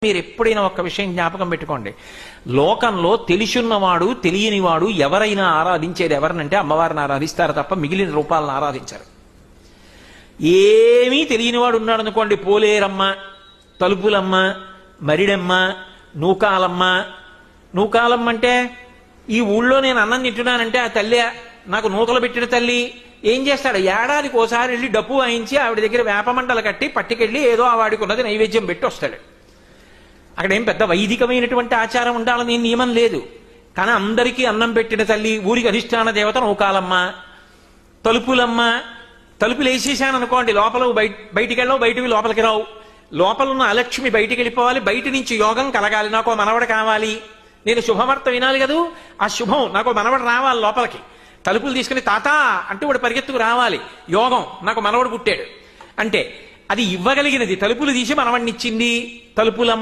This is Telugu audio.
మీరు ఎప్పుడైనా ఒక్క విషయం జ్ఞాపకం పెట్టుకోండి. లోకంలో తెలిసున్నవాడు తెలియనివాడు ఎవరైనా ఆరాధించేది ఎవరినంటే అమ్మవారిని ఆరాధిస్తారు తప్ప మిగిలిన రూపాలను ఆరాధించారు. ఏమీ తెలియనివాడు ఉన్నాడు అనుకోండి, పోలేరమ్మ, తలుపులమ్మ, మరిడమ్మ, నూకాలమ్మ. నూకాలమ్మ అంటే ఈ ఊళ్ళో నేను అన్నం తింటున్నానంటే ఆ తల్లి నాకు నూకలు పెట్టిన తల్లి. ఏం చేస్తాడు? ఏడాదికి ఓసారి వెళ్ళి డప్పు వాయించి ఆవిడ దగ్గర వేపమంటలు కట్టి పట్టుకెళ్ళి ఏదో ఆ వాడికి ఉన్నది నైవేద్యం పెట్టి వస్తాడు. అక్కడేం పెద్ద వైదికమైనటువంటి ఆచారం ఉండాలని నియమం లేదు. కానీ అందరికీ అన్నం పెట్టిన తల్లి, ఊరికి అధిష్టాన దేవత నూకాలమ్మ, తలుపులమ్మ. తలుపులు వేసేసాను అనుకోండి, లోపల బయటికి వెళ్ళవు, బయటివి లోపలికి రావు. లోపల ఉన్న అలక్ష్మి బయటికి వెళ్ళిపోవాలి, బయట నుంచి యోగం కలగాలి. నాకు మనవడు కావాలి, నేను శుభవార్త వినాలి కదూ, ఆ శుభం నాకు మనవడు రావాలి లోపలికి. తలుపులు తీసుకుని తాత అంటూ వాడు పరిగెత్తుకు రావాలి. యోగం, నాకు మనవడు పుట్టాడు అంటే అది ఇవ్వగలిగినది. తలుపులు తీసి మనవడినిచ్చింది తలుపులమ్మ.